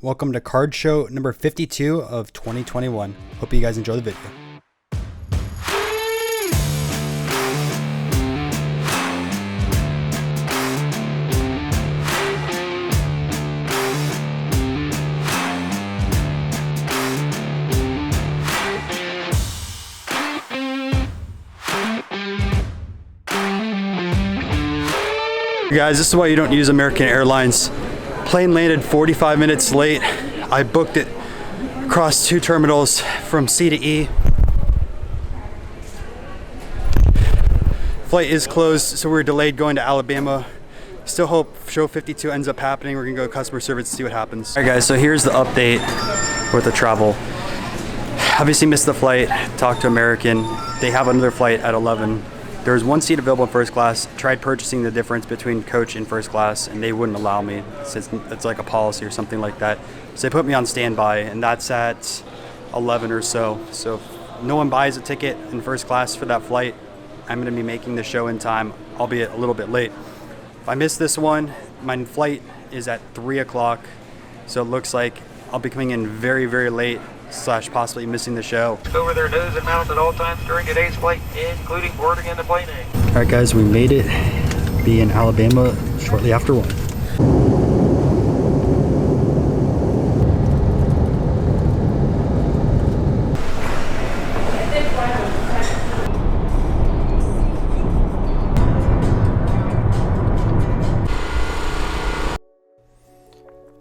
Welcome to card show number 52 of 2021. Hope you guys enjoy the video. Guys, this is why you don't use American Airlines. Plane landed 45 minutes late. I booked it across 2 terminals from C to E. Flight is closed, so we're delayed going to Alabama. Still hope show 52 ends up happening. We're gonna go to customer service to see what happens. All right guys, so here's the update with the travel. Obviously missed the flight, talked to American. They have another flight at 11. There's 1 seat available in first class. Tried purchasing the difference between coach and first class, and they wouldn't allow me. It's like a policy or something like that. So they put me on standby, and that's at 11 or so. So if no one buys a ticket in first class for that flight, I'm gonna be making the show in time, albeit a little bit late. If I miss this one, my flight is at 3 o'clock. So it looks like I'll be coming in very, very late, / possibly missing the show. Over their nose and mouth at all times during today's flight, including boarding and deplaning. All right guys, we made it. Be in Alabama shortly after 1.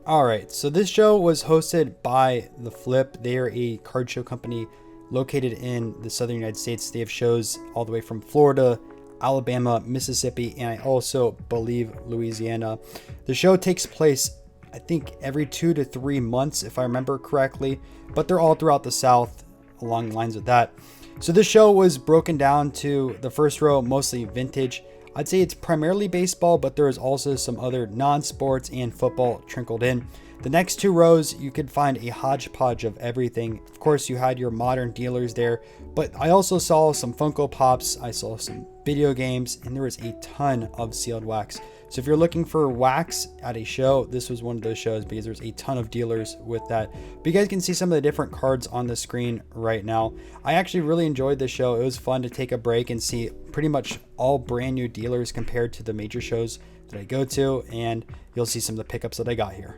Alright, so this show was hosted by The Flip. They are a card show company located in the southern United States. They have shows all the way from Florida, Alabama, Mississippi, and I also believe Louisiana. The show takes place, I think, every 2 to 3 months, if I remember correctly, but they're all throughout the South along the lines of that. So this show was broken down to the first row, mostly vintage. I'd say it's primarily baseball, but there is also some other non-sports and football trickled in. The next 2 rows, you could find a hodgepodge of everything. Of course, you had your modern dealers there, but I also saw some Funko Pops, I saw some video games, and there was a ton of sealed wax. So if you're looking for wax at a show, this was one of those shows because there's a ton of dealers with that. But you guys can see some of the different cards on the screen right now. I actually really enjoyed this show. It was fun to take a break and see pretty much all brand new dealers compared to the major shows that I go to, and you'll see some of the pickups that I got here.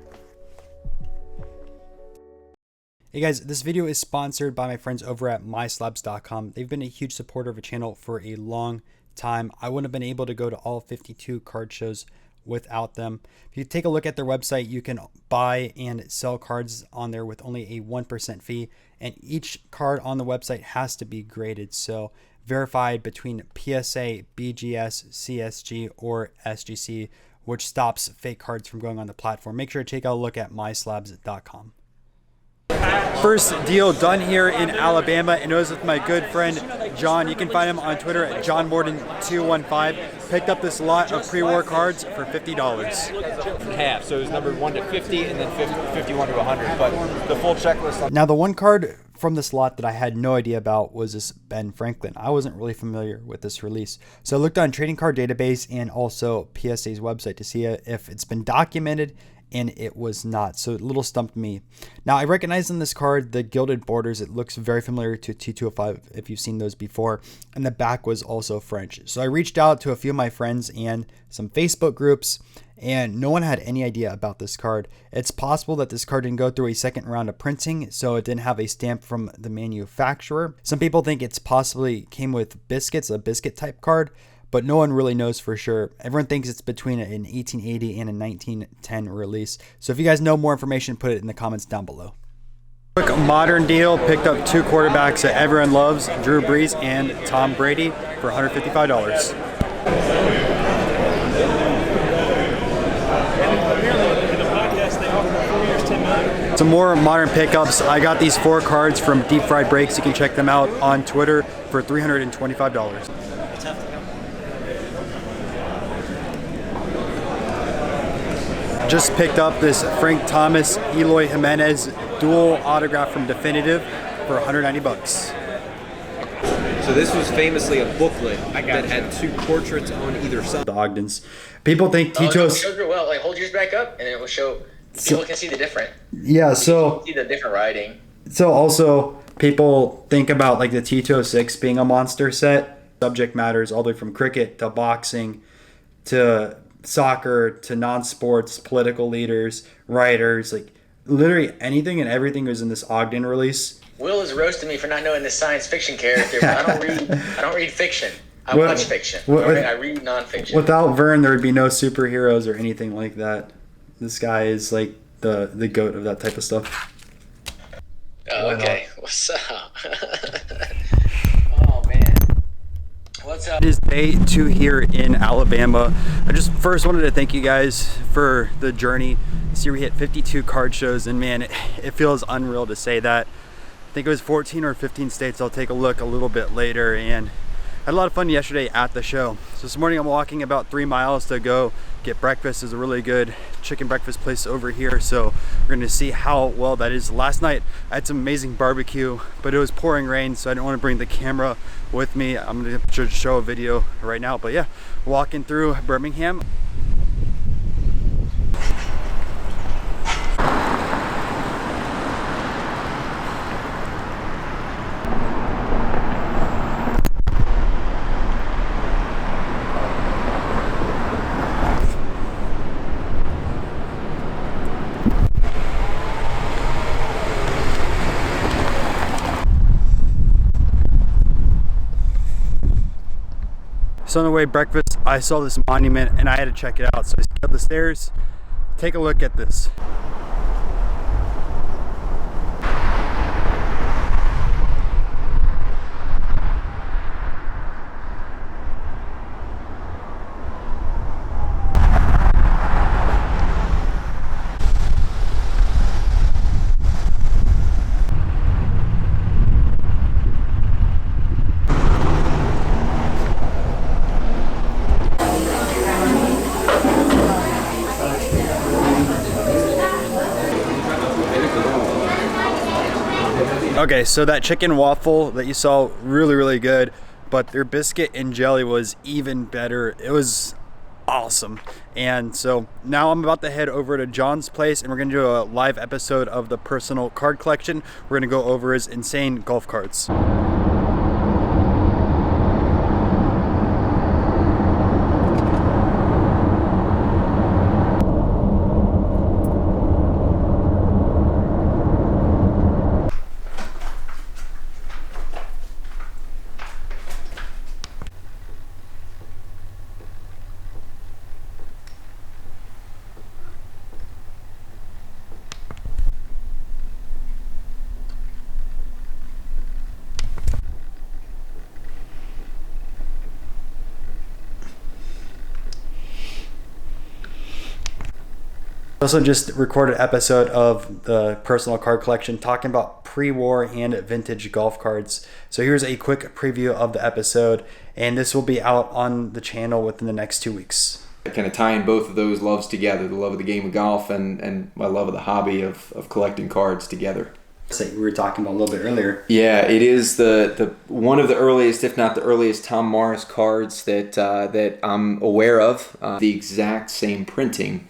Hey guys, this video is sponsored by my friends over at myslabs.com. They've been a huge supporter of the channel for a long time. I wouldn't have been able to go to all 52 card shows without them. If you take a look at their website, you can buy and sell cards on there with only a 1% fee, and each card on the website has to be graded, so verified between PSA, BGS, CSG, or SGC, which stops fake cards from going on the platform. Make sure to take a look at myslabs.com. First deal done here in Alabama, and it was with my good friend John. You can find him on Twitter at JohnMorden215. Picked up this lot of pre-war cards for $50. Half, so it was numbered 1 to 50 and then 51 to 100, but the full checklist. Now the one card from this lot that I had no idea about was this Ben Franklin. I wasn't really familiar with this release, so I looked on Trading Card Database and also PSA's website to see if it's been documented, and it was not, so it a little stumped me. Now I recognize in this card the gilded borders. It looks very familiar to T205 if you've seen those before, and the back was also French. So I reached out to a few of my friends and some Facebook groups, and no one had any idea about this card. It's possible that this card didn't go through a second round of printing, so it didn't have a stamp from the manufacturer. Some people think it's possibly came with biscuits, a biscuit type card, but no one really knows for sure. Everyone thinks it's between an 1880 and a 1910 release. So if you guys know more information, put it in the comments down below. Quick modern deal, picked up 2 quarterbacks that everyone loves, Drew Brees and Tom Brady, for $155. Some more modern pickups. I got these 4 cards from Deep Fried Breaks. You can check them out on Twitter for $325. Just picked up this Frank Thomas, Eloy Jimenez dual autograph from Definitive for $190. So this was famously a booklet that had 2 portraits on either side. The Ogdens. People think Tito's... Well, like hold yours back up, and it will show People can see the different. Yeah, so See the different riding. So also, people think about like the T206 being a monster set. Subject matters all the way from cricket to boxing to soccer to non-sports, political leaders, writers, like literally anything and everything was in this Ogden release. Will is roasting me for not knowing this science fiction character, but I don't read fiction. I watch fiction. I read nonfiction. Without Vern, there would be no superheroes or anything like that. This guy is like the goat of that type of stuff. Oh, okay. What's up? Oh, man. What's up? It is day 2 here in Alabama. I just first wanted to thank you guys for the journey. This year we hit 52 card shows, and man, it feels unreal to say that. I think it was 14 or 15 states. I'll take a look a little bit later, and I had a lot of fun yesterday at the show. So this morning I'm walking about 3 miles to go get breakfast. There's a really good chicken breakfast place over here, so we're gonna see how well that is. Last night I had some amazing barbecue, but it was pouring rain, so I didn't want to bring the camera with me. I'm gonna show a video right now, but yeah, walking through Birmingham. So on the way breakfast, I saw this monument and I had to check it out. So I scaled the stairs. Take a look at this. Okay, so that chicken waffle that you saw, really good, but their biscuit and jelly was even better. It was awesome. And so now I'm about to head over to John's place and we're gonna do a live episode of the personal card collection. We're gonna go over his insane golf cards. Also just recorded an episode of the personal card collection talking about pre-war and vintage golf cards. So here's a quick preview of the episode, and this will be out on the channel within the next 2 weeks. Kind of tying both of those loves together, the love of the game of golf and my love of the hobby of collecting cards together. So we were talking about a little bit earlier. Yeah, it is the one of the earliest, if not the earliest, Tom Morris cards that I'm aware of. The exact same printing,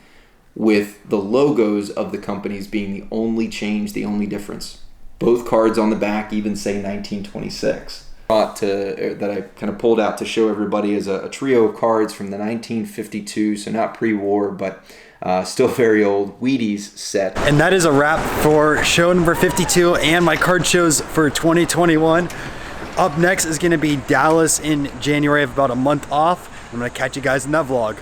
with the logos of the companies being the only change, the only difference. Both cards on the back even say 1926. That I kind of pulled out to show everybody is a trio of cards from the 1952, so not pre-war, but still very old, Wheaties set. And that is a wrap for show number 52 and my card shows for 2021. Up next is going to be Dallas in January. I have about a month off. I'm going to catch you guys in that vlog.